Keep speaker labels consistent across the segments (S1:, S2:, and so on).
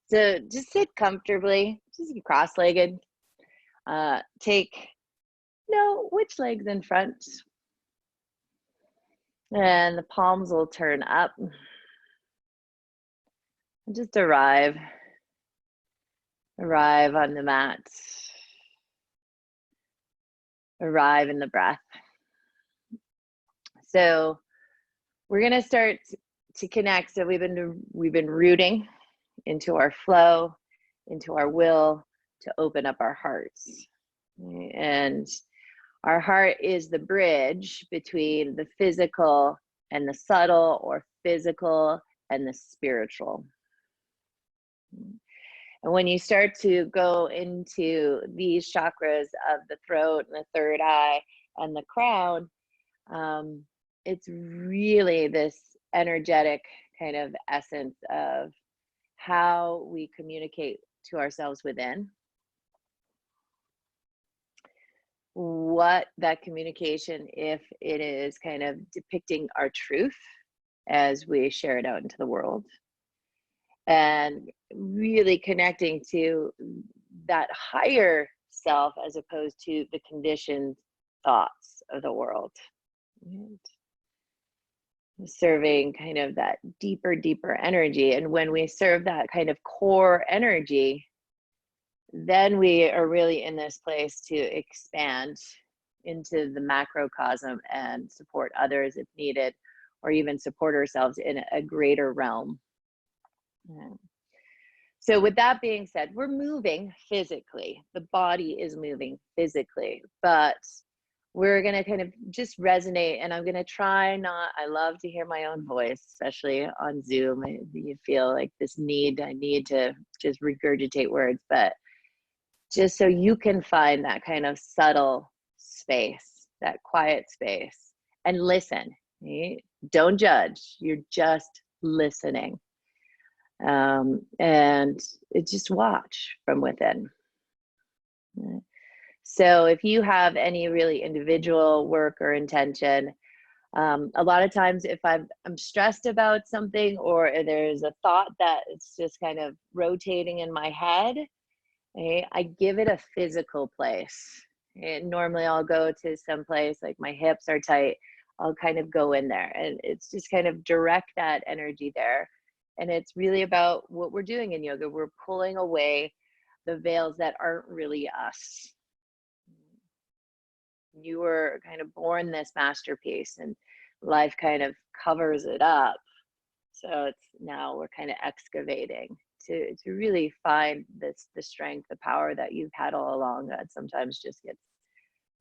S1: So just sit comfortably, just cross-legged. Take, which leg's in front? And the palms will turn up. And just arrive on the mat. Arrive in the breath. So we're gonna start to connect. So we've been rooting into our flow, into our will to open up our hearts. And our heart is the bridge between the physical and the subtle, or physical and the spiritual. And when you start to go into these chakras of the throat and the third eye and the crown, it's really this energetic kind of essence of how we communicate to ourselves within, what that communication, if it is kind of depicting our truth as we share it out into the world, and really connecting to that higher self as opposed to the conditioned thoughts of the world. And serving kind of that deeper energy. And when we serve that kind of core energy, then we are really in this place to expand into the macrocosm and support others if needed, or even support ourselves in a greater realm. So with that being said, we're moving physically. The body is moving physically, but we're going to kind of just resonate, and I'm going to try not, I love to hear my own voice, especially on Zoom. You feel like this I need to just regurgitate words, but just so you can find that kind of subtle space, that quiet space, and listen. Right? Don't judge, you're just listening. And just watch from within. So if you have any really individual work or intention, a lot of times if I'm stressed about something, or there's a thought that it's just kind of rotating in my head, I give it a physical place. And normally I'll go to some place, like my hips are tight, I'll kind of go in there, and it's just kind of direct that energy there. And it's really about what we're doing in yoga. We're pulling away the veils that aren't really us. You were kind of born this masterpiece, and life kind of covers it up. So it's now we're kind of excavating to really find the strength, the power that you've had all along, that sometimes just gets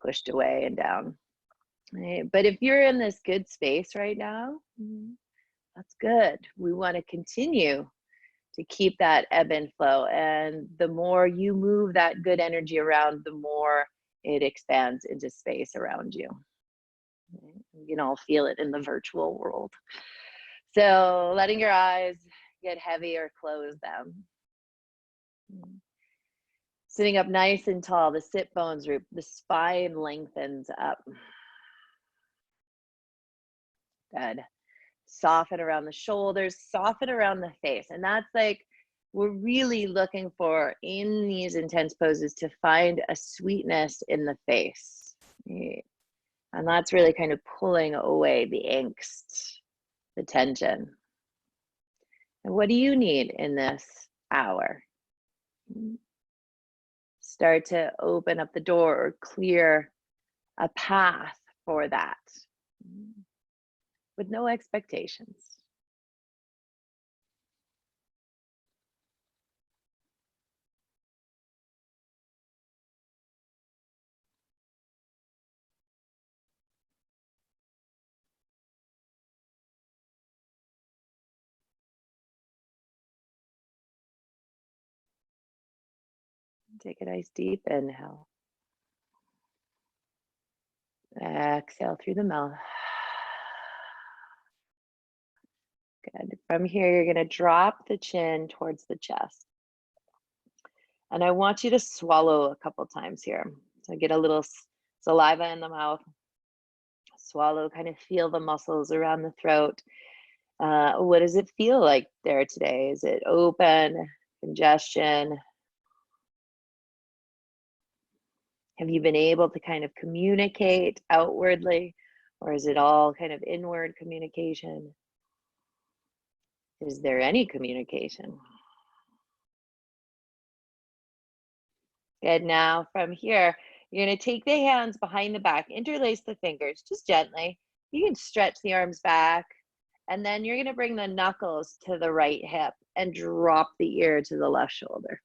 S1: pushed away and down. Right? But if you're in this good space right now, that's good. We want to continue to keep that ebb and flow. And the more you move that good energy around, the more it expands into space around you. You can all feel it in the virtual world. So letting your eyes get heavy or close them. Sitting up nice and tall, the sit bones droop, the spine lengthens up. Good. Soften around the shoulders, soften around the face. And that's like, we're really looking for in these intense poses to find a sweetness in the face. And that's really kind of pulling away the angst, the tension. And what do you need in this hour? Start to open up the door or clear a path for that with no expectations. Take a nice deep inhale. Exhale through the mouth. Good. From here, you're going to drop the chin towards the chest. And I want you to swallow a couple times here. So get a little saliva in the mouth. Swallow, kind of feel the muscles around the throat. What does it feel like there today? Is it open? congestion? Have you been able to kind of communicate outwardly, or is it all kind of inward communication? Is there any communication? Good. Now from here, you're going to take the hands behind the back, interlace the fingers just gently. You can stretch the arms back, and then you're going to bring the knuckles to the right hip and drop the ear to the left shoulder.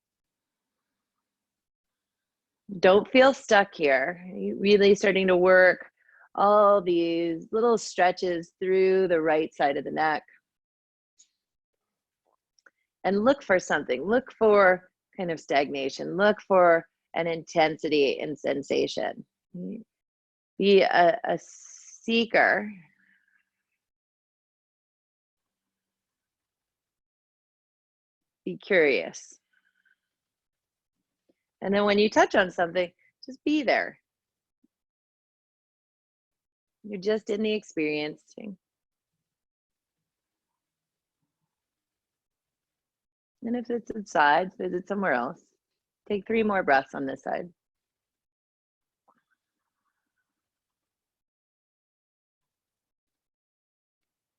S1: Don't feel stuck here. You're really starting to work all these little stretches through the right side of the neck. And look for something. Look for kind of stagnation. Look for an intensity in sensation. Be a seeker. Be curious. And then when you touch on something, just be there. You're just in the experiencing. And if it subsides, visit somewhere else. Take 3 more breaths on this side.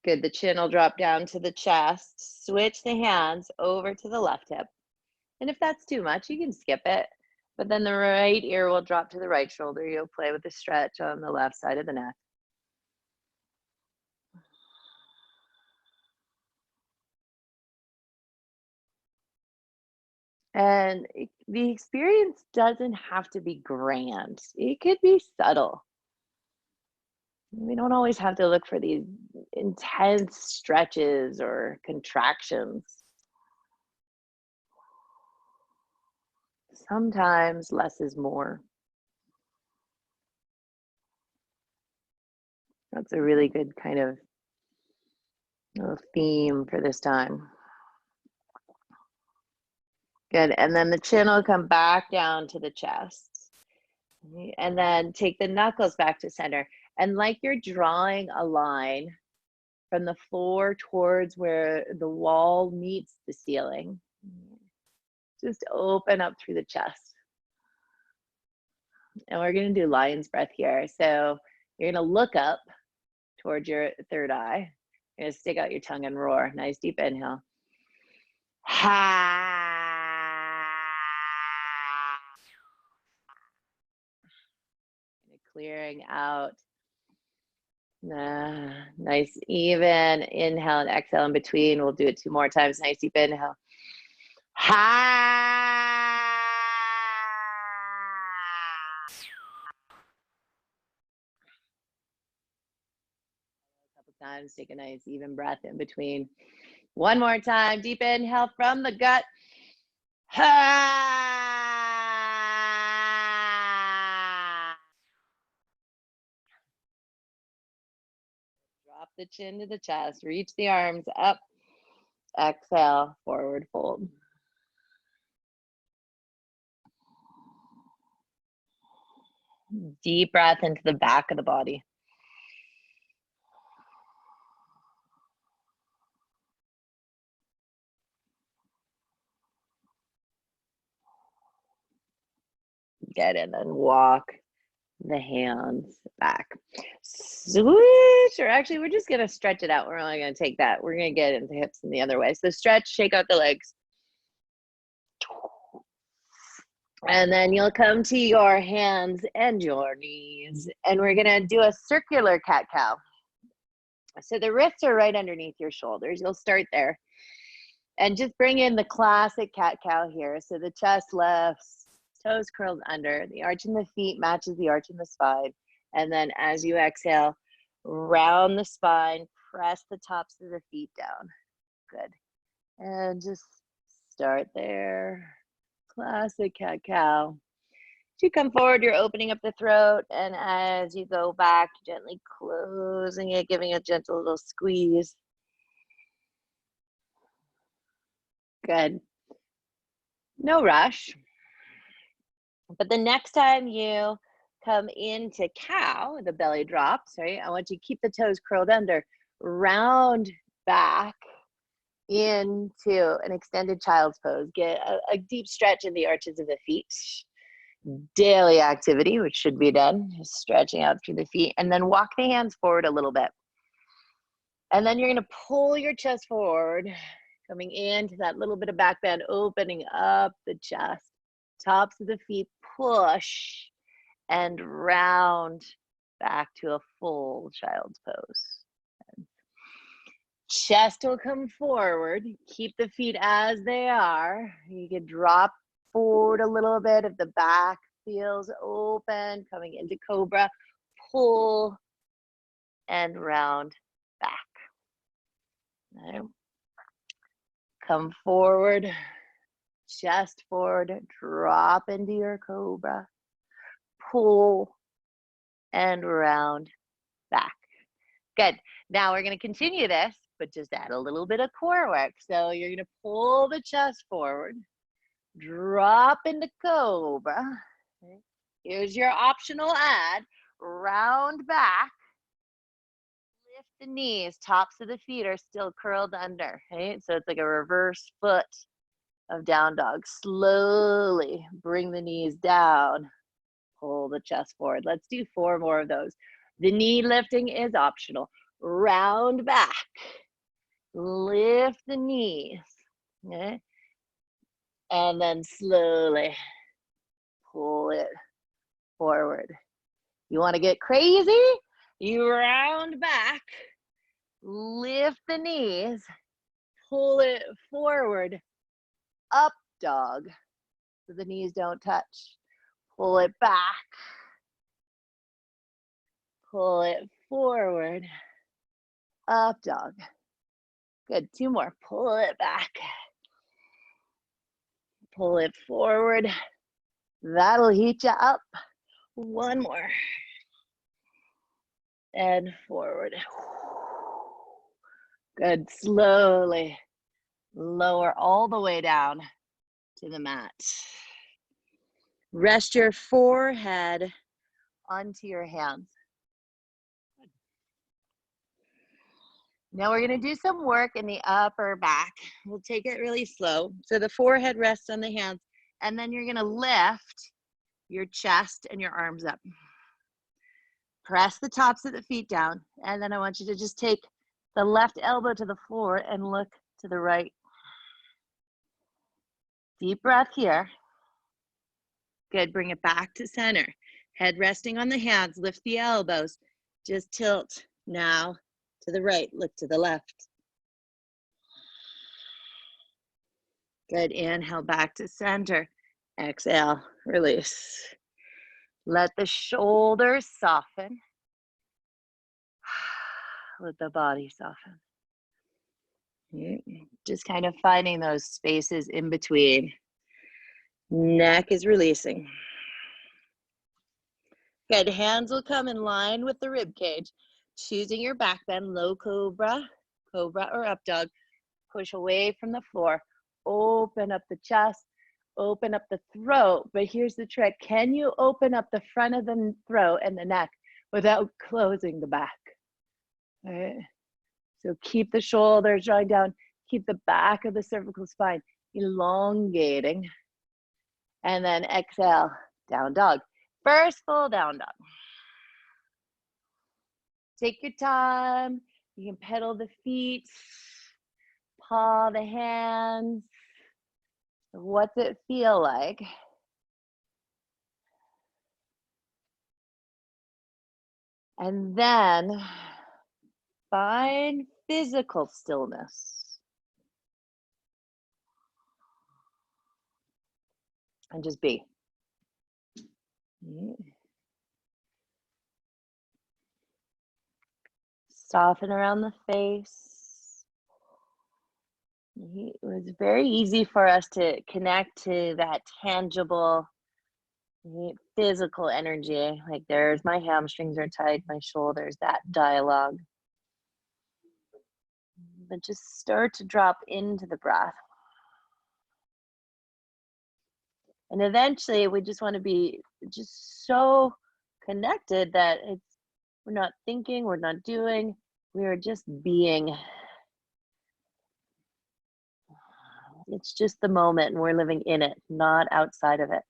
S1: Good. The chin will drop down to the chest. Switch the hands over to the left hip. And if that's too much, you can skip it. But then the right ear will drop to the right shoulder. You'll play with the stretch on the left side of the neck. And the experience doesn't have to be grand. It could be subtle. We don't always have to look for these intense stretches or contractions. Sometimes less is more. That's a really good kind of theme for this time. Good. And then the chin will come back down to the chest. And then take the knuckles back to center. And like you're drawing a line from the floor towards where the wall meets the ceiling, just open up through the chest. And we're going to do lion's breath here. So you're going to look up towards your third eye. You're going to stick out your tongue and roar. Nice deep inhale. Ha. Clearing out. Nice even inhale and exhale in between. We'll do it 2 more times. Nice deep inhale. Ha. A couple times. Take a nice even breath in between. 1 more time. Deep inhale from the gut. Ha. Drop the chin to the chest. Reach the arms up. Exhale, forward fold. Deep breath into the back of the body. Good, and then walk the hands back. Switch, or actually we're just gonna stretch it out. We're only gonna take that. We're gonna get into hips in the other way. So stretch, shake out the legs. And then you'll come to your hands and your knees. And we're gonna do a circular cat-cow. So the wrists are right underneath your shoulders. You'll start there. And just bring in the classic cat-cow here. So the chest lifts, toes curled under, the arch in the feet matches the arch in the spine. And then as you exhale, round the spine, press the tops of the feet down. Good. And just start there. Classic cat-cow. As you come forward, you're opening up the throat. And as you go back, gently closing it, giving a gentle little squeeze. Good. No rush. But the next time you come into cow, the belly drops, right? I want you to keep the toes curled under, round back into an extended child's pose. Get a deep stretch in the arches of the feet. Daily activity, which should be done, is stretching out through the feet, and then walk the hands forward a little bit. And then you're gonna pull your chest forward, coming into that little bit of back bend, opening up the chest. Tops of the feet push and round back to a full child's pose. Chest will come forward. Keep the feet as they are. You can drop forward a little bit if the back feels open, coming into cobra. Pull and round back. Okay. Come forward, chest forward, drop into your cobra. Pull and round back. Good. Now we're going to continue this, but just add a little bit of core work. So you're going to pull the chest forward, drop into cobra. Okay. Here's your optional add, round back. Lift the knees, tops of the feet are still curled under. Okay. So it's like a reverse foot of down dog. Slowly bring the knees down, pull the chest forward. Let's do 4 more of those. The knee lifting is optional. Round back, lift the knees, okay? And then slowly pull it forward. You want to get crazy? You round back, lift the knees, pull it forward, up dog, so the knees don't touch. Pull it back, pull it forward, up dog. Good, 2 more. Pull it back, pull it forward. That'll heat you up. 1 more. And forward. Good, slowly lower all the way down to the mat. Rest your forehead onto your hands. Now we're going to do some work in the upper back. We'll take it really slow. So the forehead rests on the hands, and then you're going to lift your chest and your arms up. Press the tops of the feet down, and then I want you to just take the left elbow to the floor and look to the right. Deep breath here. Good, bring it back to center. Head resting on the hands, lift the elbows. Just tilt now to the right, look to the left. Good, inhale back to center. Exhale, release. Let the shoulders soften. Let the body soften. Just kind of finding those spaces in between. Neck is releasing. Good, hands will come in line with the rib cage. Choosing your back bend, low cobra, cobra or up dog. Push away from the floor. Open up the chest, open up the throat. But here's the trick. Can you open up the front of the throat and the neck without closing the back? All right. So keep the shoulders drawing down. Keep the back of the cervical spine elongating. And then exhale, down dog. First full down dog. Take your time. You can pedal the feet, paw the hands. What's it feel like? And then find physical stillness. And just be. Soften around the face. It was very easy for us to connect to that tangible, physical energy. Like there's my hamstrings are tight, my shoulders, that dialogue. But just start to drop into the breath. And eventually we just want to be just so connected that we're not thinking, we're not doing, we are just being. It's just the moment and we're living in it, not outside of it.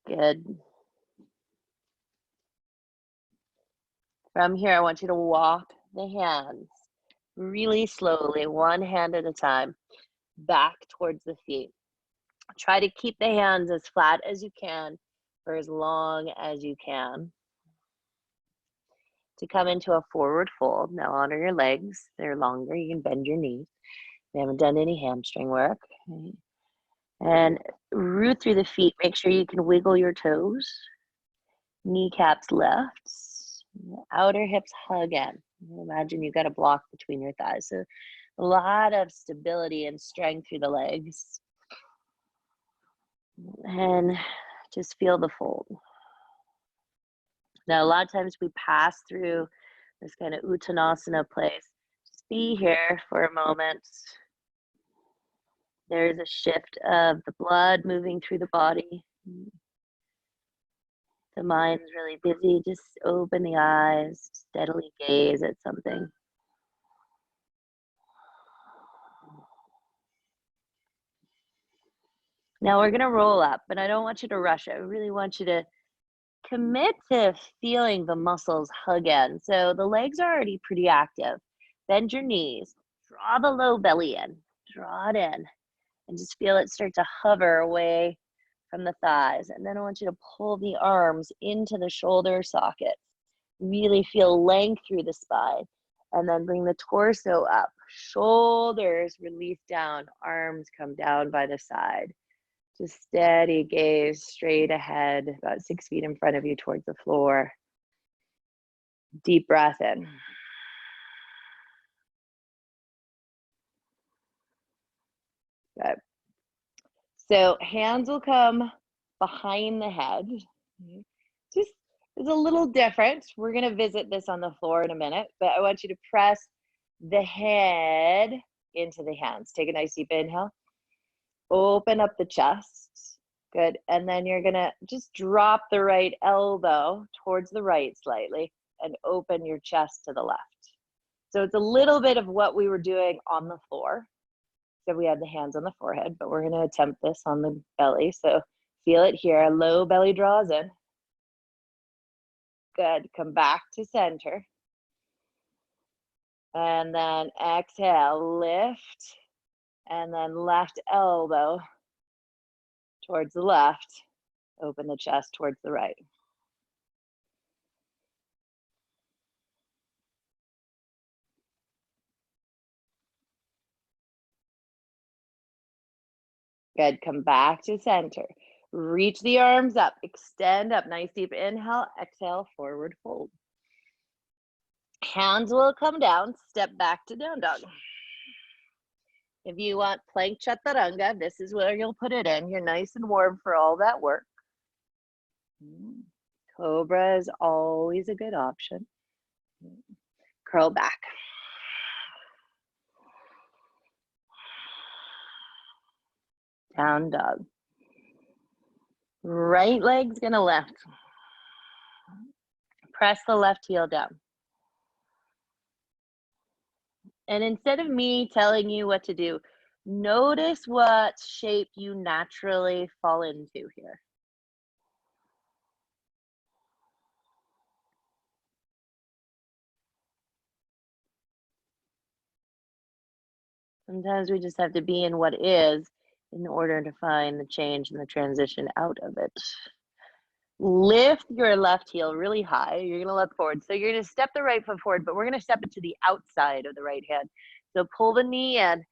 S1: Good. From here, I want you to walk the hands really slowly, one hand at a time, back towards the feet. Try to keep the hands as flat as you can for as long as you can. To come into a forward fold. Now honor your legs. They're longer. You can bend your knees. We haven't done any hamstring work. Okay. And root through the feet. Make sure you can wiggle your toes. Kneecaps left. Outer hips hug in. Imagine you've got a block between your thighs. So a lot of stability and strength through the legs. And just feel the fold. Now, a lot of times we pass through this kind of Uttanasana place. Just be here for a moment. There's a shift of the blood moving through the body. The mind's really busy. Just open the eyes, steadily gaze at something. Now we're gonna roll up, but I don't want you to rush it. I really want you to commit to feeling the muscles hug in. So the legs are already pretty active. Bend your knees, draw the low belly in, draw it in, and just feel it start to hover away from the thighs. And then I want you to pull the arms into the shoulder sockets. Really feel length through the spine. And then bring the torso up. Shoulders release down, arms come down by the side. Just steady gaze straight ahead, about 6 feet in front of you towards the floor. Deep breath in. Good. So hands will come behind the head. Just it's a little different. We're going to visit this on the floor in a minute, but I want you to press the head into the hands. Take a nice deep inhale. Open up the chest. Good. And then you're going to just drop the right elbow towards the right slightly and open your chest to the left. So it's a little bit of what we were doing on the floor. So we had the hands on the forehead, but we're going to attempt this on the belly. So feel it here. Low belly draws in. Good. Come back to center. And then exhale, lift. And then left elbow towards the left. Open the chest towards the right. Good. Come back to center. Reach the arms up. Extend up. Nice deep inhale. Exhale, forward fold. Hands will come down. Step back to down dog. If you want plank chaturanga, this is where you'll put it in. You're nice and warm for all that work. Cobra is always a good option. Curl back. Down dog. Right leg's gonna lift. Press the left heel down. And instead of me telling you what to do, notice what shape you naturally fall into here. Sometimes we just have to be in what is in order to find the change and the transition out of it. Lift your left heel really high. You're going to look forward. So you're going to step the right foot forward, but we're going to step it to the outside of the right hand. So pull the knee in,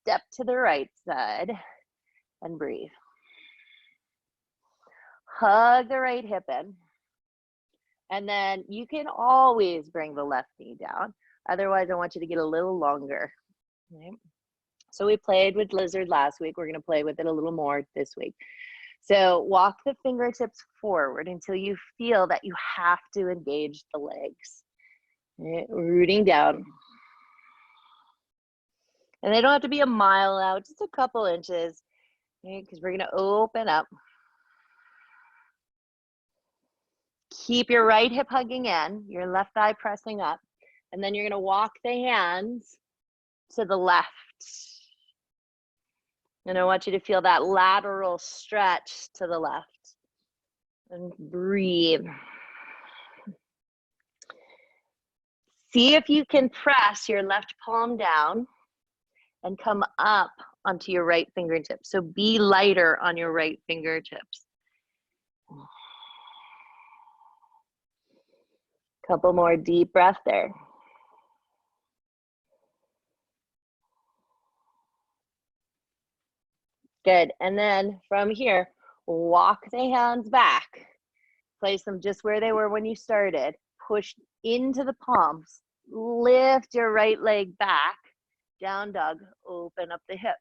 S1: step to the right side, and breathe. Hug the right hip in. And then you can always bring the left knee down. Otherwise, I want you to get a little longer. Okay. So we played with lizard last week. We're going to play with it a little more this week. So walk the fingertips forward until you feel that you have to engage the legs. Okay. Rooting down. And they don't have to be a mile out, just a couple inches, because we're going to open up. Keep your right hip hugging in, your left thigh pressing up. And then you're going to walk the hands to the left. And I want you to feel that lateral stretch to the left. And breathe. See if you can press your left palm down and come up onto your right fingertips. So be lighter on your right fingertips. Couple more deep breaths there. Good. And then from here, walk the hands back. Place them just where they were when you started. Push into the palms. Lift your right leg back. Down dog. Open up the hip.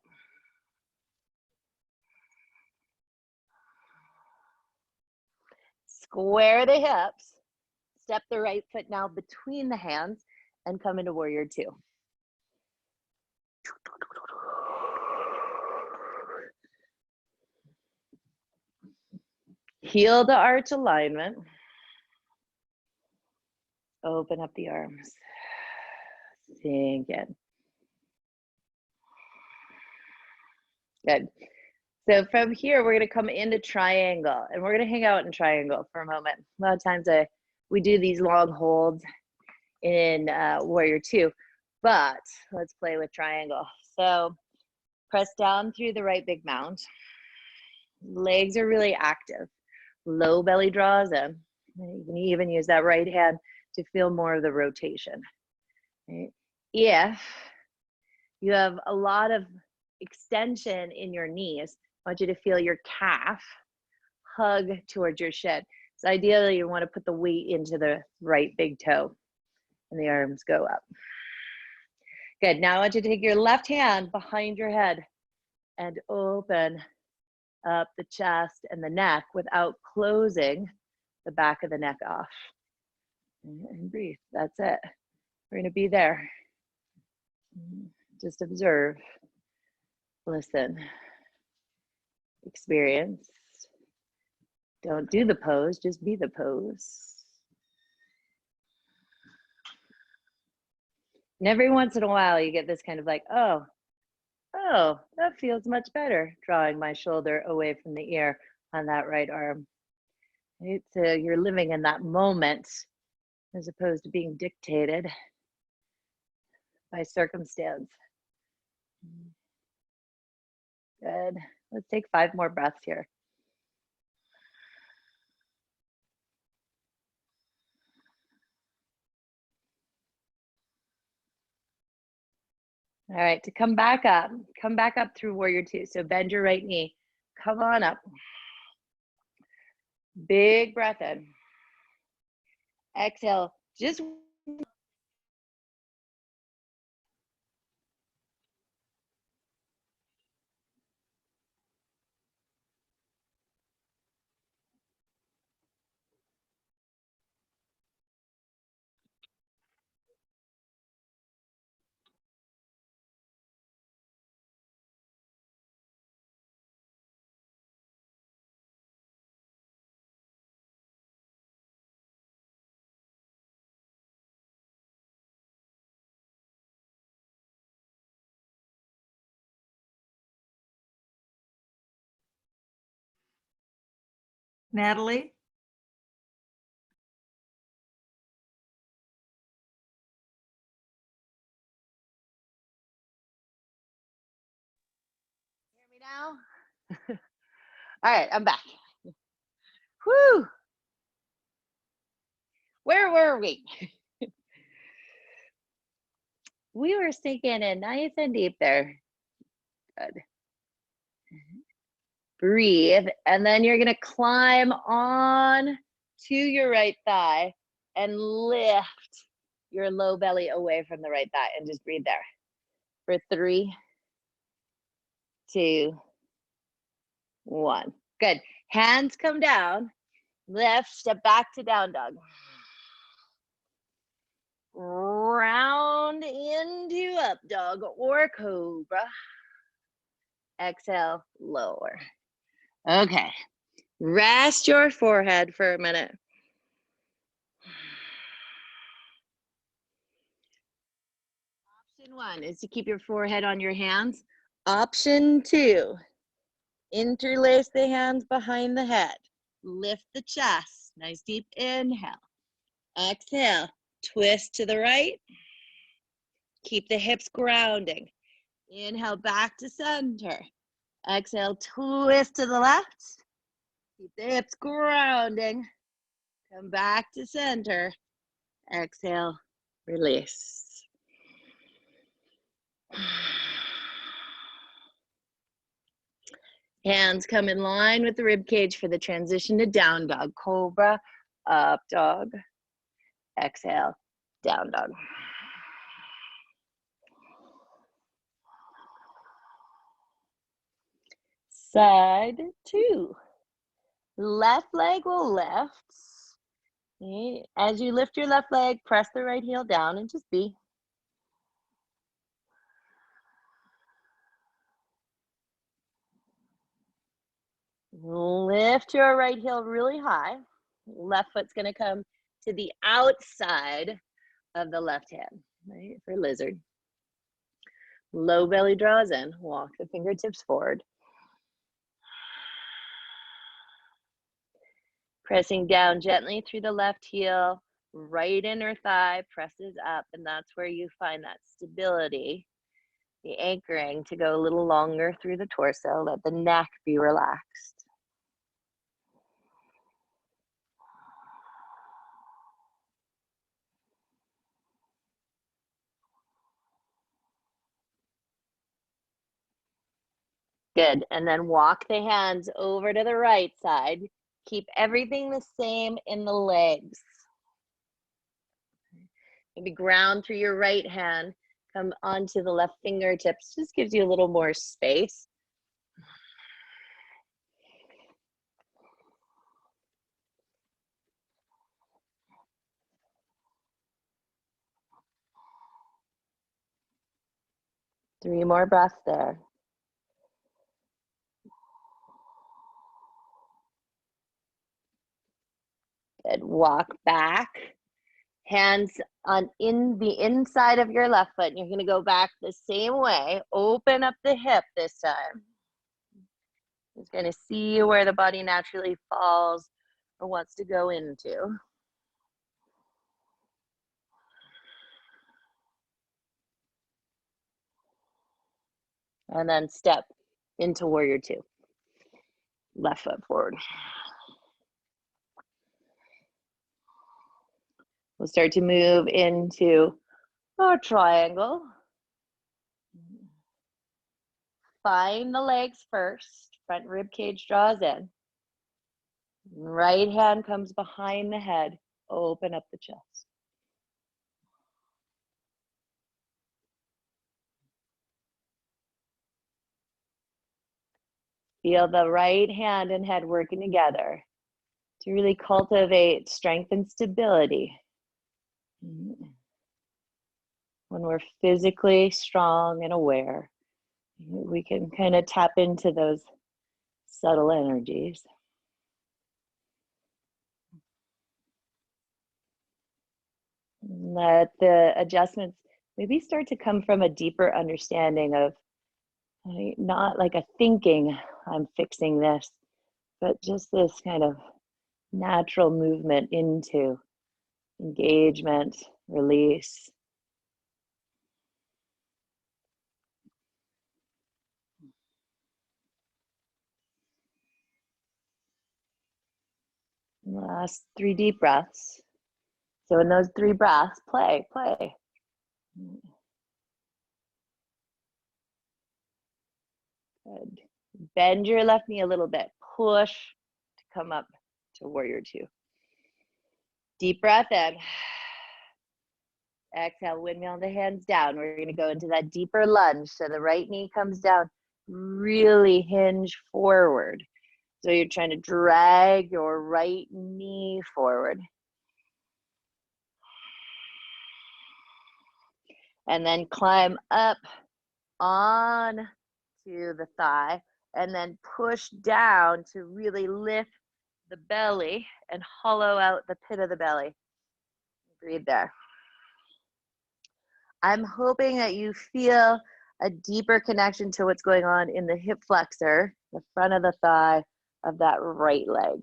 S1: Square the hips. Step the right foot now between the hands and come into warrior two. Heel to arch alignment. Open up the arms. Sink in. Good. So from here, we're going to come into triangle, and we're going to hang out in triangle for a moment. A lot of times we do these long holds in warrior two, but let's play with triangle. So press down through the right big mound. Legs are really active. Low belly draws in. You can even use that right hand to feel more of the rotation. Right? If you have a lot of extension in your knees, I want you to feel your calf hug towards your shin. So ideally you want to put the weight into the right big toe and the arms go up. Good. Now I want you to take your left hand behind your head and open up the chest and the neck without closing the back of the neck off. And breathe. That's it. We're going to be there. Just observe, listen, experience. Don't do the pose, just be the pose. And every once in a while you get this kind of like, oh, that feels much better, drawing my shoulder away from the ear on that right arm. Right? So you're living in that moment as opposed to being dictated by circumstance. Good. Let's take 5 more breaths here. All right, to come back up through warrior two. So bend your right knee, come on up. Big breath in. Exhale, just
S2: Natalie?
S1: hear me now? All right, I'm back. Whew. Where were we? We were sinking in nice and deep there. Good. Breathe, and then you're gonna climb on to your right thigh and lift your low belly away from the right thigh and just breathe there. For 3, 2, 1. Good. Hands come down. Lift, step back to down dog. Round into up dog or cobra. Exhale, lower. Okay. Rest your forehead for a minute. Option 1 is to keep your forehead on your hands. Option 2, interlace the hands behind the head. Lift the chest. Nice deep inhale. Exhale. Twist to the right. Keep the hips grounding. Inhale back to center. Exhale, twist to the left. Keep the hips grounding. Come back to center. Exhale, release. Hands come in line with the rib cage for the transition to down dog. Cobra, up dog. Exhale, down dog. Side 2. Left leg will lift. As you lift your left leg, press the right heel down and just be. Lift your right heel really high. Left foot's going to come to the outside of the left hand, right, for lizard. Low belly draws in. Walk the fingertips forward. Pressing down gently through the left heel. Right inner thigh presses up, and that's where you find that stability, the anchoring to go a little longer through the torso. Let the neck be relaxed. Good, and then walk the hands over to the right side. Keep everything the same in the legs. Maybe ground through your right hand, come onto the left fingertips. Just gives you a little more space. Three more breaths there. Good, walk back. Hands on the inside of your left foot. You're gonna go back the same way. Open up the hip this time. Just gonna see where the body naturally falls or wants to go into. And then step into warrior 2. Left foot forward. We'll start to move into our triangle. Find the legs first. Front rib cage draws in. Right hand comes behind the head. Open up the chest. Feel the right hand and head working together to really cultivate strength and stability. When we're physically strong and aware, we can kind of tap into those subtle energies. Let the adjustments maybe start to come from a deeper understanding of not like a thinking, I'm fixing this, but just this kind of natural movement into engagement, release. Last 3 deep breaths. So in those 3 breaths, play. Good. Bend your left knee a little bit. Push to come up to warrior 2. Deep breath in. Exhale, windmill the hands down. We're going to go into that deeper lunge. So the right knee comes down. Really hinge forward. So you're trying to drag your right knee forward. And then climb up on to the thigh and then push down to really lift the belly and hollow out the pit of the belly. Breathe there. I'm hoping that you feel a deeper connection to what's going on in the hip flexor, the front of the thigh of that right leg.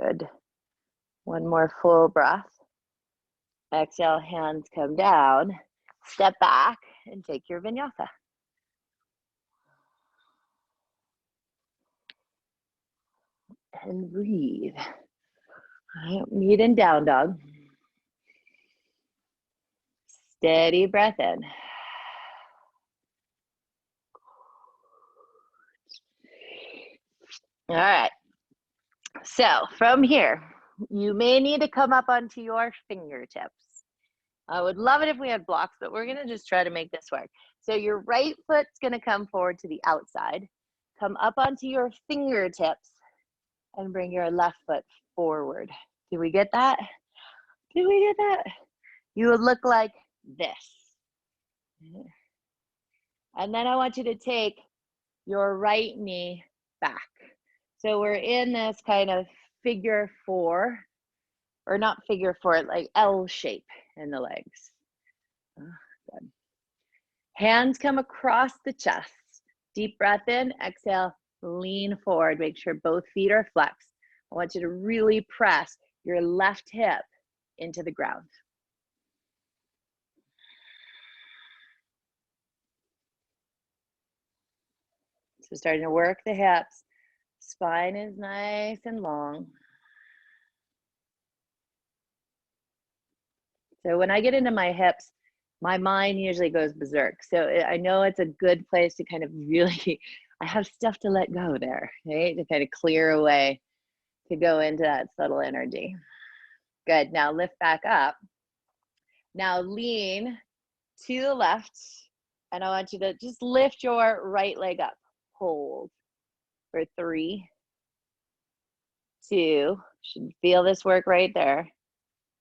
S1: Good. One more full breath. Exhale, hands come down. Step back and take your vinyasa. And breathe. Meet in down dog. Steady breath in. All right. So from here, you may need to come up onto your fingertips. I would love it if we had blocks, but we're going to just try to make this work. So your right foot's going to come forward to the outside. Come up onto your fingertips and bring your left foot forward. Did we get that? Did we get that? You would look like this. And then I want you to take your right knee back. So we're in this kind of figure four, or not figure four, like L shape in the legs. Good. Hands come across the chest. Deep breath in, exhale, lean forward. Make sure both feet are flexed. I want you to really press your left hip into the ground. So starting to work the hips. Spine is nice and long. So when I get into my hips, my mind usually goes berserk. So I know it's a good place to kind of really, I have stuff to let go there, right? To kind of clear away, to go into that subtle energy. Good, now lift back up. Now lean to the left, and I want you to just lift your right leg up. Hold for 3, 2, should feel this work right there.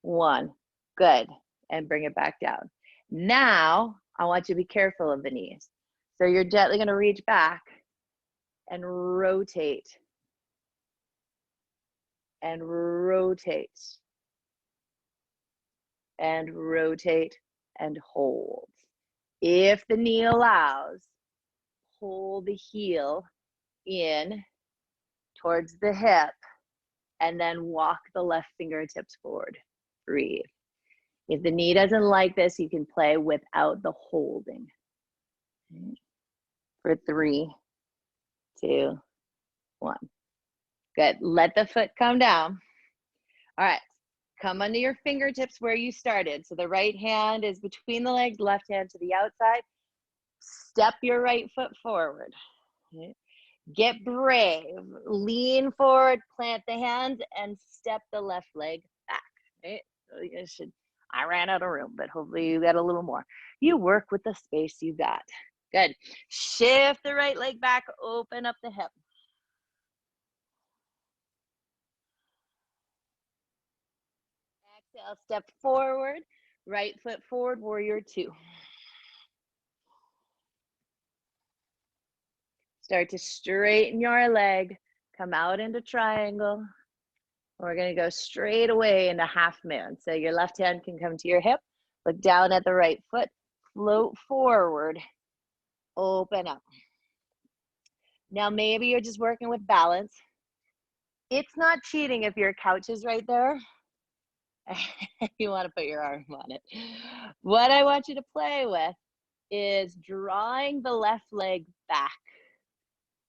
S1: 1, good, and bring it back down. Now, I want you to be careful of the knees. So you're gently gonna reach back and rotate. And rotate. And rotate and hold. If the knee allows, pull the heel in towards the hip and then walk the left fingertips forward. Breathe. If the knee doesn't like this, you can play without the holding. For 3, 2, 1. Good. Let the foot come down. All right. Come under your fingertips where you started. So the right hand is between the legs, left hand to the outside. Step your right foot forward. Get brave. Lean forward, plant the hands, and step the left leg back. Right? So you should. I ran out of room, but hopefully you got a little more. You work with the space you got. Good. Shift the right leg back, open up the hip. Exhale, step forward, right foot forward, warrior 2. Start to straighten your leg, come out into triangle. We're gonna go straight away into half moon. So your left hand can come to your hip, look down at the right foot, float forward, open up. Now maybe you're just working with balance. It's not cheating if your couch is right there. You want to put your arm on it. What I want you to play with is drawing the left leg back,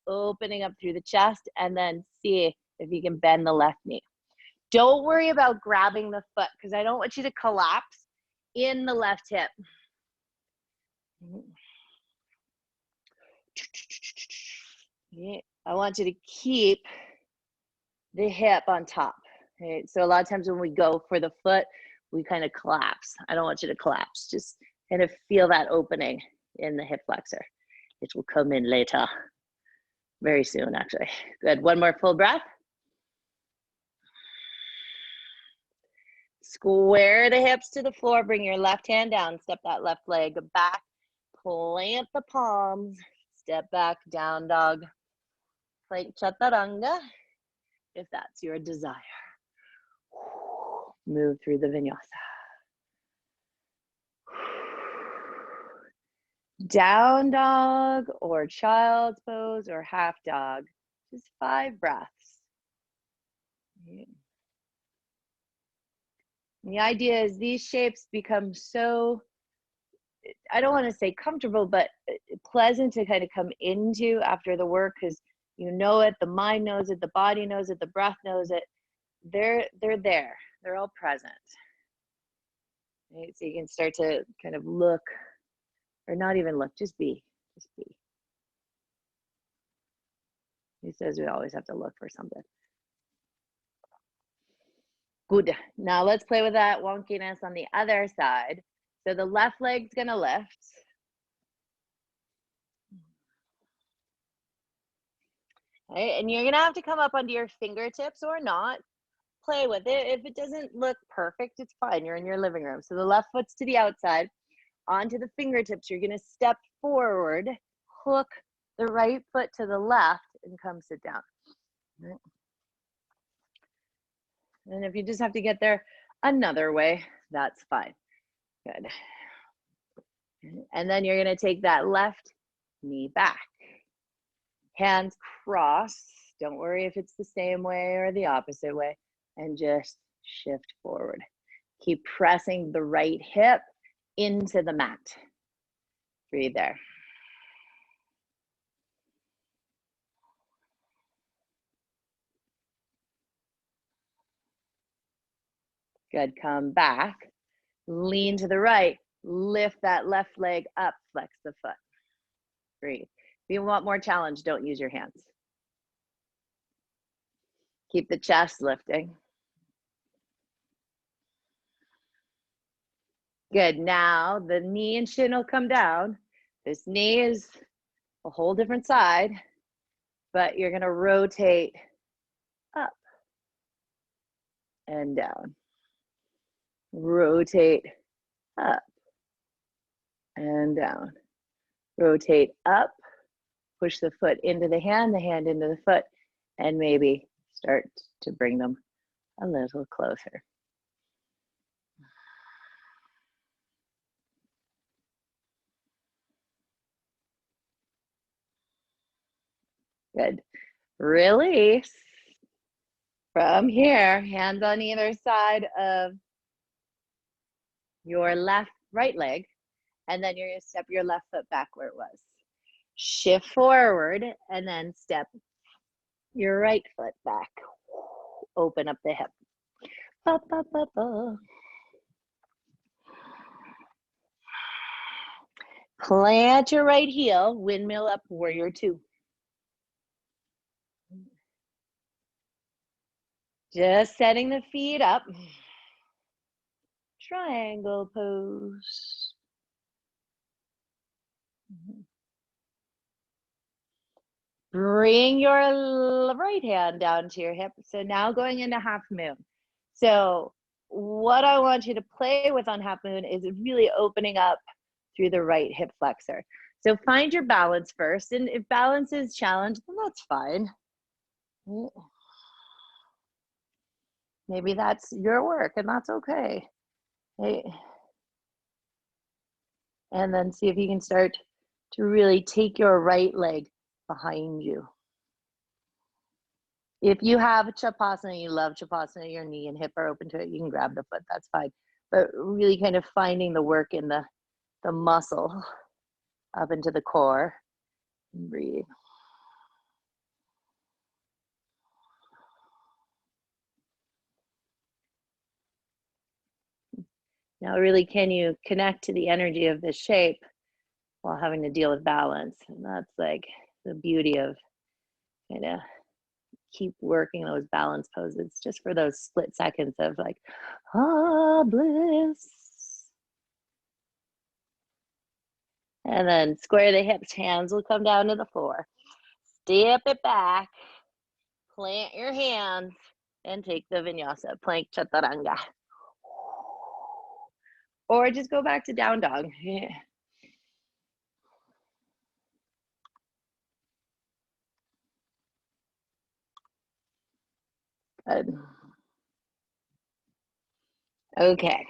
S1: opening up through the chest, and then see if you can bend the left knee. Don't worry about grabbing the foot because I don't want you to collapse in the left hip. I want you to keep the hip on top. Okay? So a lot of times when we go for the foot, we kind of collapse. I don't want you to collapse. Just kind of feel that opening in the hip flexor. It will come in later. Very soon, actually. Good. One more full breath. Square the hips to the floor. Bring your left hand down. Step that left leg back. Plant the palms. Step back, down dog. Plank chaturanga. if that's your desire. Move through the vinyasa. Down dog or child's pose or half dog. Just 5 breaths. The idea is these shapes become so, I don't want to say comfortable, but pleasant to kind of come into after the work, because you know it, the mind knows it, the body knows it, the breath knows it. They're there. They're all present. Right? So you can start to kind of look, or not even look, just be. Just be. He says we always have to look for something. Good. Now let's play with that wonkiness on the other side. So the left leg's gonna lift. Right, and you're gonna have to come up onto your fingertips or not. Play with it. If it doesn't look perfect, it's fine. You're in your living room. So the left foot's to the outside, onto the fingertips. You're gonna step forward, hook the right foot to the left, and come sit down. Right. And if you just have to get there another way, that's fine. Good. And then you're gonna take that left knee back. Hands cross. Don't worry if it's the same way or the opposite way. And just shift forward. Keep pressing the right hip into the mat. Breathe there. Good, come back. Lean to the right. Lift that left leg up, flex the foot. Breathe. If you want more challenge, don't use your hands. Keep the chest lifting. Good, now the knee and shin will come down. This knee is a whole different side, but you're gonna rotate up and down. Rotate up and down. Rotate up, push the foot into the hand into the foot, and maybe start to bring them a little closer. Good. Release. From here, hands on either side of your right leg, and then you're gonna step your left foot back where it was. Shift forward, and then step your right foot back. Open up the hip. Ba, ba, ba, ba. Plant your right heel, windmill up, warrior 2. Just setting the feet up. Triangle pose. Bring your right hand down to your hip. So now going into half moon. So what I want you to play with on half moon is really opening up through the right hip flexor. So find your balance first. And if balance is challenged, then that's fine. Maybe that's your work and that's okay. And then see if you can start to really take your right leg behind you. If you have Chapasana, you love Chapasana, your knee and hip are open to it, you can grab the foot, that's fine. But really kind of finding the work in the muscle up into the core. And breathe. Now really, can you connect to the energy of this shape while having to deal with balance? And that's like the beauty of kind of keep working those balance poses just for those split seconds of like, ah, bliss. And then square the hips, hands will come down to the floor. Step it back, plant your hands, and take the vinyasa, plank chaturanga. Or just go back to down dog. Yeah. Good. Okay.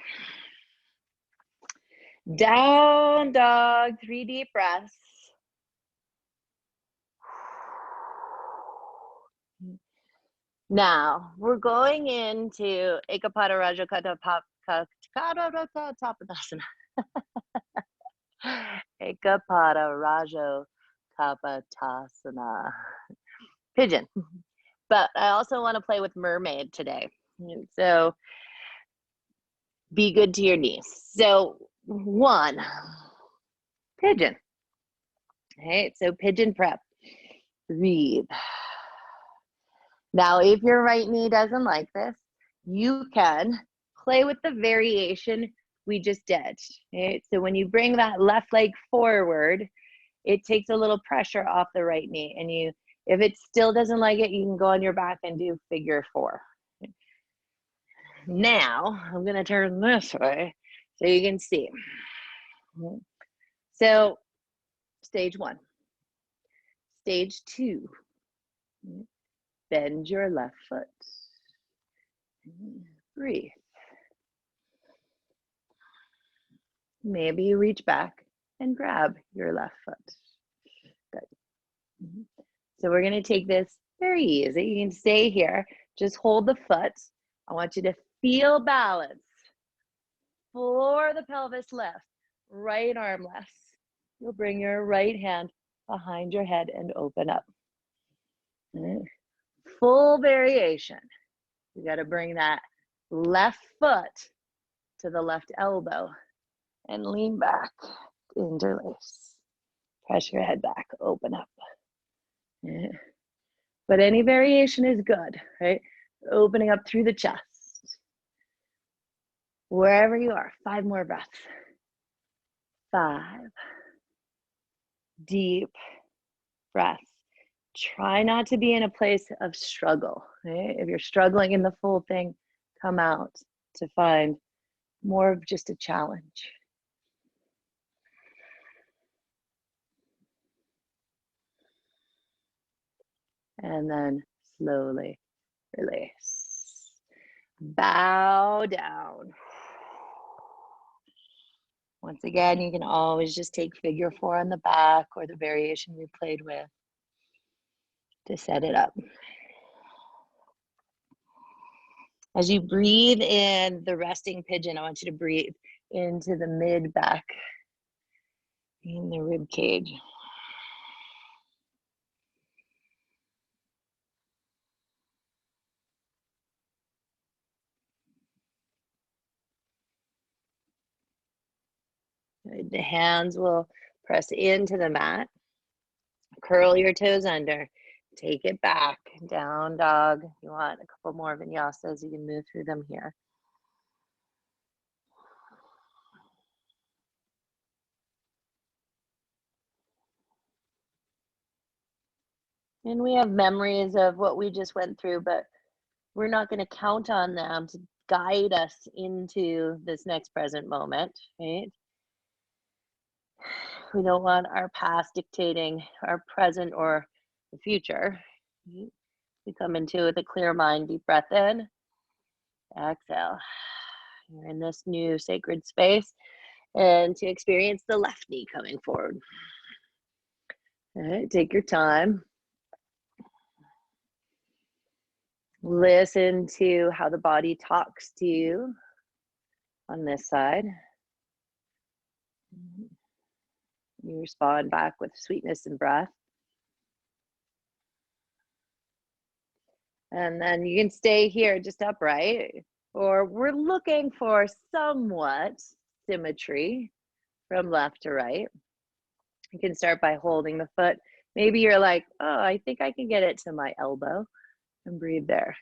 S1: Down dog, 3 deep breaths. Now we're going into Ekapada Raja Tapadasana. Ekapada Raja Kapatasana. Pigeon. But I also want to play with mermaid today. So be good to your knees. So 1, pigeon. Okay, so pigeon prep. Breathe. Now, if your right knee doesn't like this, you can play with the variation we just did. Okay? So when you bring that left leg forward, it takes a little pressure off the right knee. And if it still doesn't like it, you can go on your back and do figure 4. Now, I'm going to turn this way so you can see. So, stage 1. Stage 2. Bend your left foot. Breathe. Maybe you reach back and grab your left foot. Good. So we're going to take this very easy. You can stay here. Just hold the foot. I want you to feel balance. Floor the pelvis left. Right arm left. You'll bring your right hand behind your head and open up. Full variation. You got to bring that left foot to the left elbow and lean back, interlace. Press your head back, open up. But any variation is good, right? Opening up through the chest. Wherever you are, 5 more breaths. 5 deep breaths. Try not to be in a place of struggle, right? If you're struggling in the full thing, come out to find more of just a challenge. And then slowly release. Bow down. Once again, you can always just take figure 4 on the back or the variation we played with to set it up. As you breathe in the resting pigeon, I want you to breathe into the mid back in the rib cage. The hands will press into the mat. Curl your toes under. Take it back. Down dog. If you want a couple more vinyasas, you can move through them here. And we have memories of what we just went through, but we're not going to count on them to guide us into this next present moment, right? We don't want our past dictating our present or the future. We come into with a clear mind, deep breath in, exhale. You're in this new sacred space, and to experience the left knee coming forward. All right, take your time. Listen to how the body talks to you on this side. You respond back with sweetness and breath. And then you can stay here just upright, or we're looking for somewhat symmetry from left to right. You can start by holding the foot. Maybe you're like, oh, I think I can get it to my elbow, and breathe there.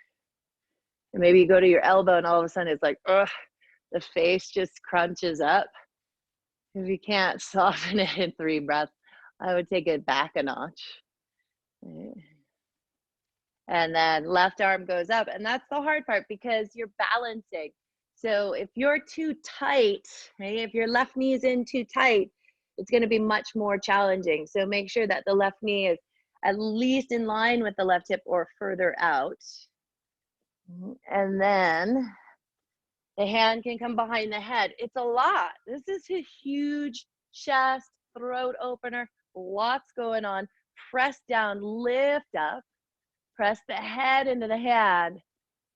S1: And maybe you go to your elbow and all of a sudden it's like, ugh, the face just crunches up. If you can't soften it in 3 breaths, I would take it back a notch. And then left arm goes up. And that's the hard part because you're balancing. So if you're too tight, right, if your left knee is in too tight, it's going to be much more challenging. So make sure that the left knee is at least in line with the left hip or further out. And then the hand can come behind the head. It's a lot. This is a huge chest, throat opener, lots going on. Press down, lift up, press the head into the hand.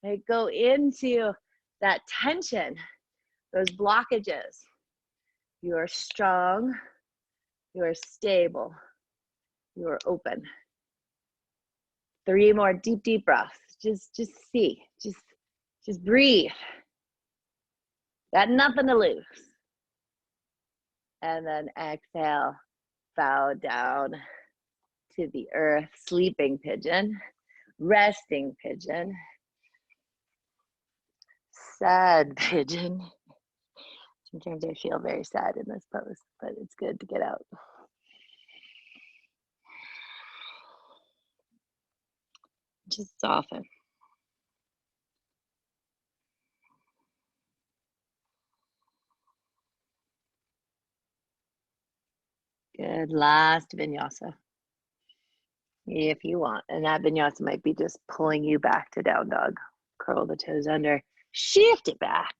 S1: Right? Go into that tension, those blockages. You are strong, you are stable, you are open. 3 more deep breaths. Just see, just breathe. Got nothing to lose. And then exhale, bow down to the earth, sleeping pigeon, resting pigeon, sad pigeon. Sometimes I feel very sad in this pose, but it's good to get out. Just soften. Good, last vinyasa. If you want, and that vinyasa might be just pulling you back to down dog. Curl the toes under, shift it back.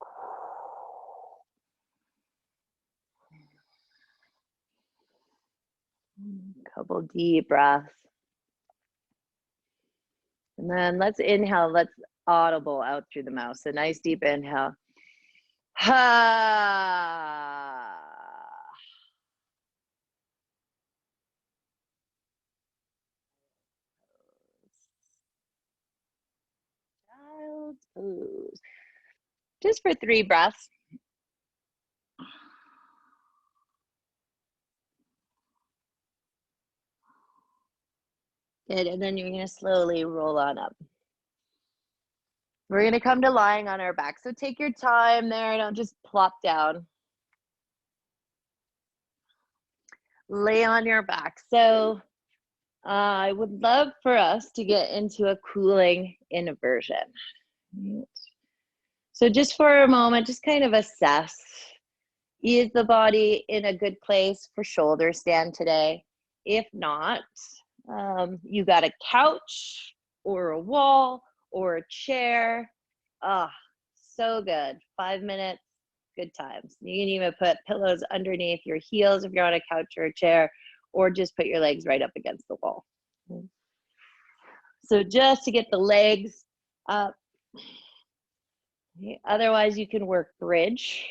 S1: Couple deep breaths. And then let's inhale, let's audible out through the mouth. So nice deep inhale. Ha. Child's pose. Just for 3 breaths. Good, and then you're gonna slowly roll on up. We're gonna come to lying on our back. So take your time there, don't just plop down. Lay on your back. So I would love for us to get into a cooling inversion. So just for a moment, just kind of assess, is the body in a good place for shoulder stand today? If not, you got a couch or a wall or a chair. So good. 5 minutes, good times. You can even put pillows underneath your heels if you're on a couch or a chair, or just put your legs right up against the wall. So just to get the legs up. Otherwise, you can work bridge.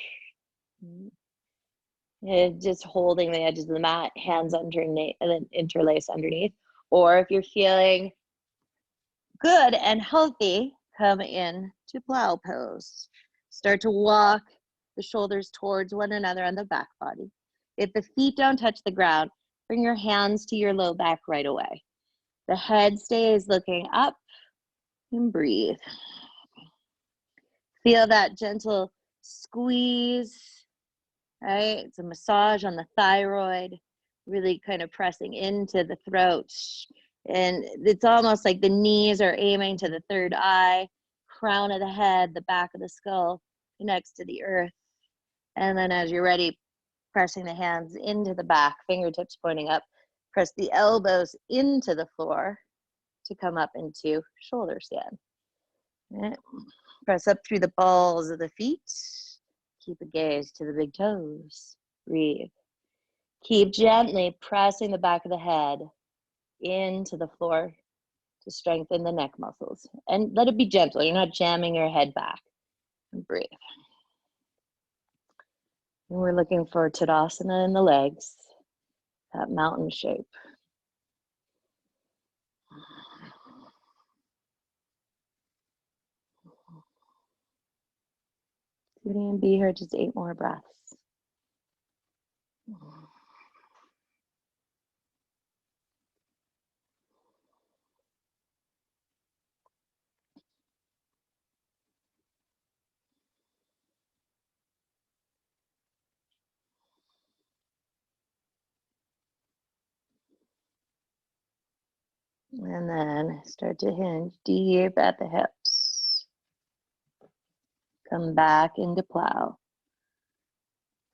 S1: Just holding the edges of the mat, hands underneath, and then interlace underneath. Or if you're feeling good and healthy, come in to plow pose. Start to walk the shoulders towards one another on the back body. If the feet don't touch the ground, bring your hands to your low back right away. The head stays looking up and breathe. Feel that gentle squeeze, right? It's a massage on the thyroid, really kind of pressing into the throat. And it's almost like the knees are aiming to the third eye, crown of the head, the back of the skull connects to the earth. And then as you're ready, pressing the hands into the back, fingertips pointing up, press the elbows into the floor to come up into shoulder stand. Right. Press up through the balls of the feet. Keep a gaze to the big toes. Breathe. Keep gently pressing the back of the head into the floor to strengthen the neck muscles. And let it be gentle. You're not jamming your head back. And breathe. And we're looking for Tadasana in the legs, that mountain shape. You can be here just 8 more breaths. And then start to hinge deep at the hips. Come back into plow.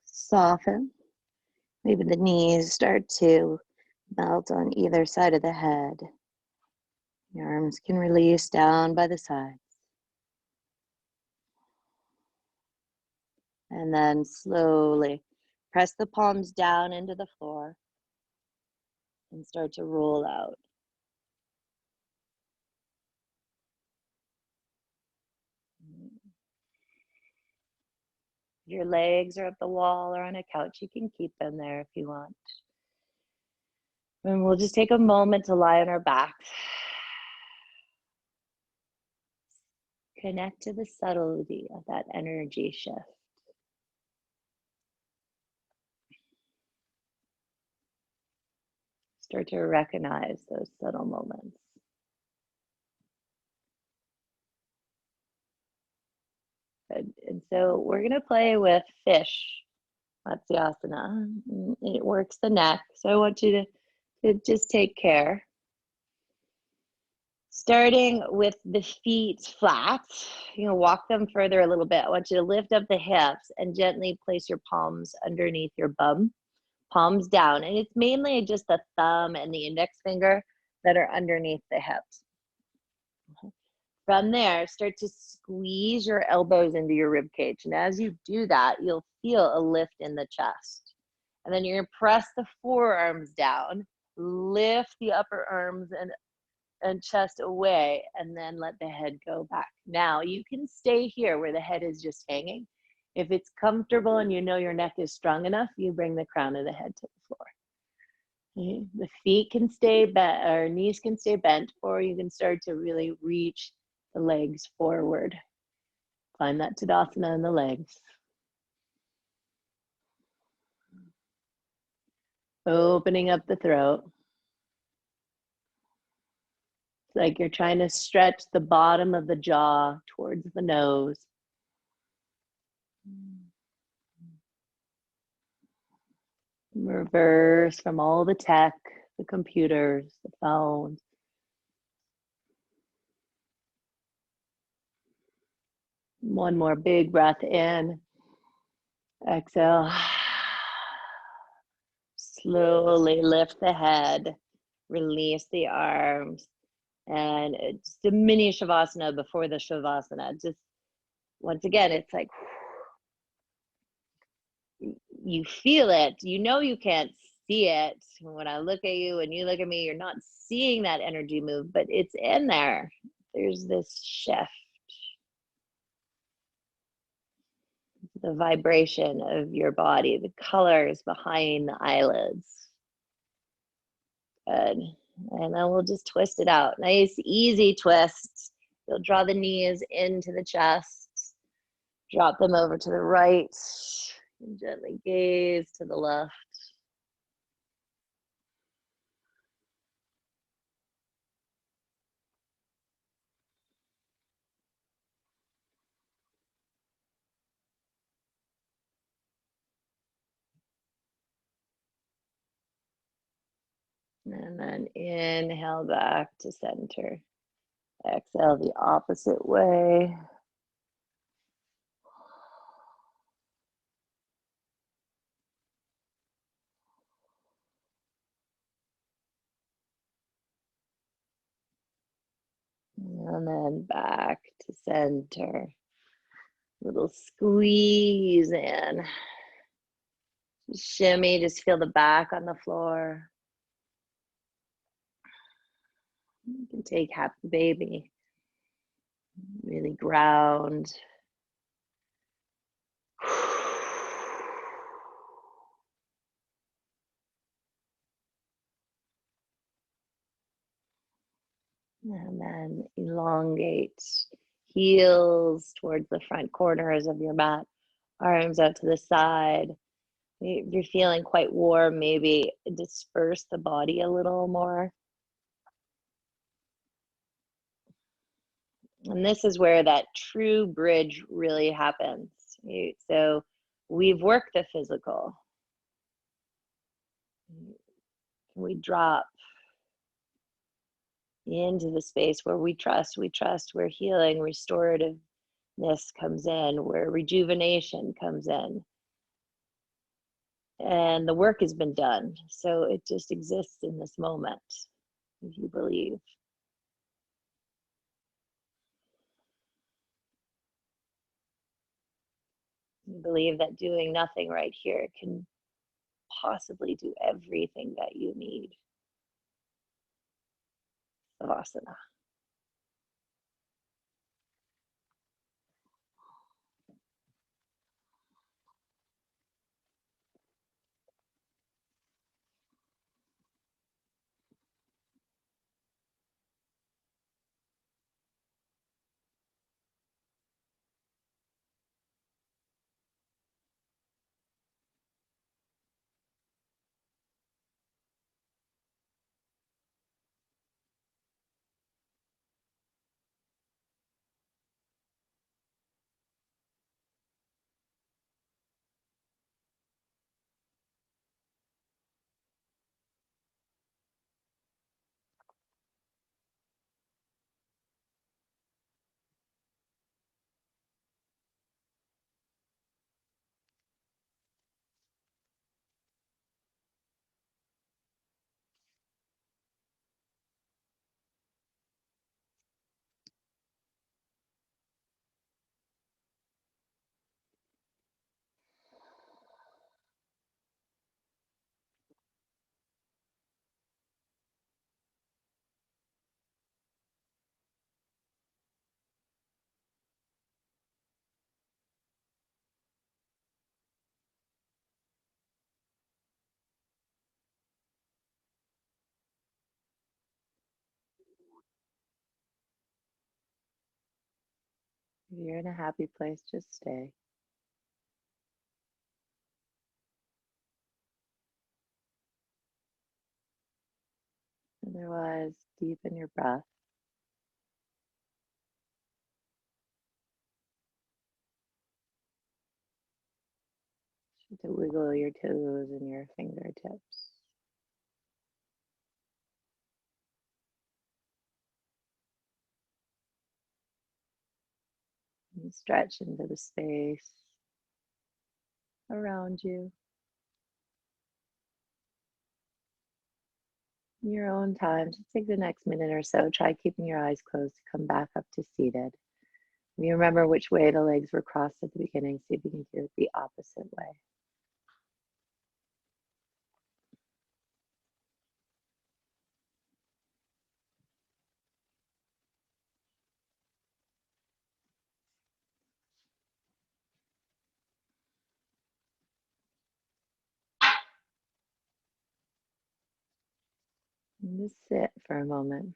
S1: Soften. Maybe the knees start to melt on either side of the head. Your arms can release down by the sides. And then slowly press the palms down into the floor and start to roll out. If your legs are up the wall or on a couch, you can keep them there if you want. And we'll just take a moment to lie on our backs. Connect to the subtlety of that energy shift. Start to recognize those subtle moments. Good. And so we're going to play with fish, Matsyasana. It works the neck. So I want you to just take care. Starting with the feet flat, walk them further a little bit. I want you to lift up the hips and gently place your palms underneath your bum, palms down. And it's mainly just the thumb and the index finger that are underneath the hips. From there, start to squeeze your elbows into your rib cage. And as you do that, you'll feel a lift in the chest. And then you're going to press the forearms down, lift the upper arms and chest away, and then let the head go back. Now you can stay here where the head is just hanging. If it's comfortable and you know your neck is strong enough, you bring the crown of the head to the floor. Okay. The feet can stay bent, or knees can stay bent, or you can start to really reach the legs forward. Find that Tadasana in the legs. Opening up the throat. It's like you're trying to stretch the bottom of the jaw towards the nose. Reverse from all the tech, the computers, the phones. One more big breath in. Exhale. Slowly lift the head. Release the arms. And it's the mini Shavasana before the Shavasana. Just once again, it's like you feel it. You know you can't see it. When I look at you and you look at me, you're not seeing that energy move, but it's in there. There's this shift. The vibration of your body, the colors behind the eyelids. Good. And then we'll just twist it out. Nice, easy twist. You'll draw the knees into the chest. Drop them over to the right. And gently gaze to the left. And then inhale back to center. Exhale the opposite way. And then back to center. Little squeeze in. Shimmy, just feel the back on the floor. You can take happy baby. Really ground. And then elongate. Heels towards the front corners of your mat. Arms out to the side. If you're feeling quite warm, maybe disperse the body a little more. And this is where that true bridge really happens. So we've worked the physical. We drop into the space where we trust, where healing, restorativeness comes in, where rejuvenation comes in. And the work has been done. So it just exists in this moment, if you believe. You believe that doing nothing right here can possibly do everything that you need. Savasana. If you're in a happy place, just stay. Otherwise, deepen your breath. To wiggle your toes and your fingertips. And stretch into the space around you. In your own time, just take the next minute or so. Try keeping your eyes closed to come back up to seated. If you remember which way the legs were crossed at the beginning, see if you can do it the opposite way. And just sit for a moment.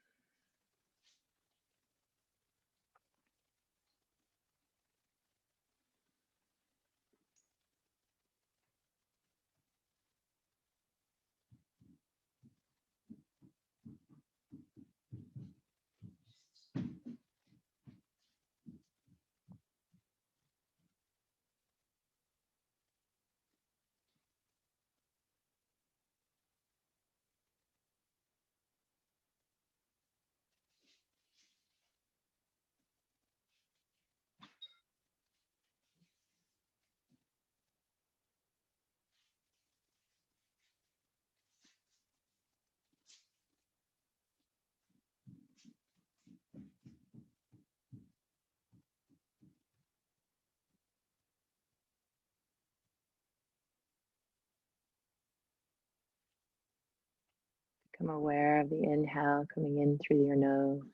S1: Become aware of the inhale coming in through your nose.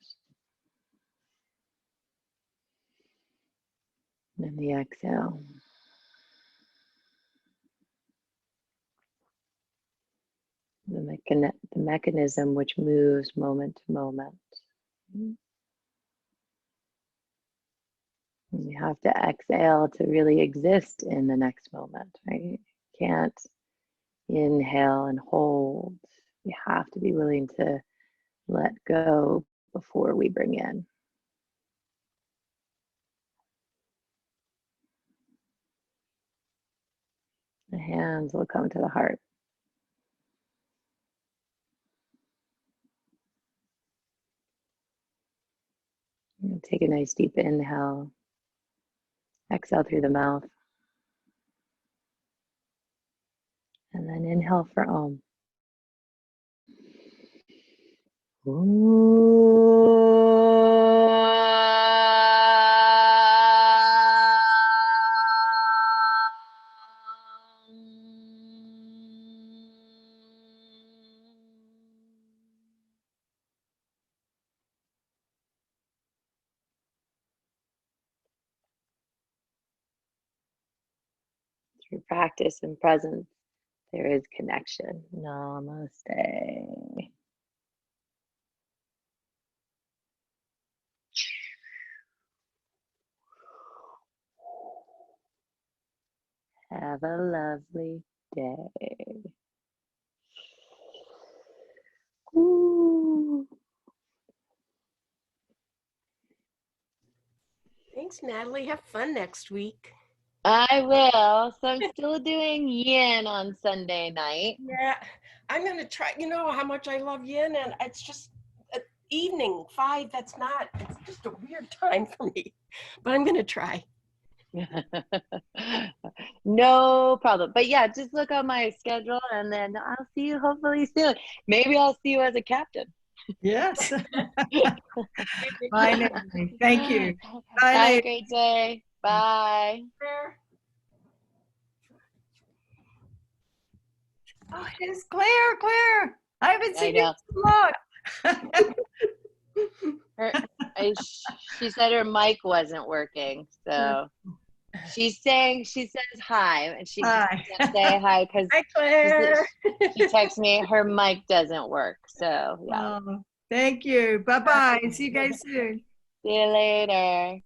S1: And the exhale. The mechanism which moves moment to moment. You have to exhale to really exist in the next moment, right? You can't inhale and hold. You have to be willing to let go before we bring in. The hands will come to the heart. Take a nice deep inhale. Exhale through the mouth. And then inhale for Om. through practice and presence, there is connection. Namaste. Have a lovely day. Ooh.
S2: Thanks, Natalie. Have fun next week.
S1: I will. So I'm still doing yin on Sunday night.
S2: Yeah, I'm going to try. You know how much I love yin, and it's just evening 5. It's just a weird time for me, but I'm going to try.
S1: No problem. But yeah, just look on my schedule and then I'll see you hopefully soon. Maybe I'll see you as a captain.
S3: Yes. Bye, Natalie. Thank you. Bye,
S1: Have a
S3: ladies.
S1: great day. Bye.
S3: Oh, it's Claire. Claire. I haven't
S1: I
S3: seen you
S1: know.
S3: in so long.
S1: She said her mic wasn't working, so she says hi, and she
S3: Hi.
S1: can't say hi because
S2: Hi, Claire.
S1: she texts me her mic doesn't work. So yeah.
S3: Oh, thank you. Bye-bye. See you guys soon.
S1: See you later.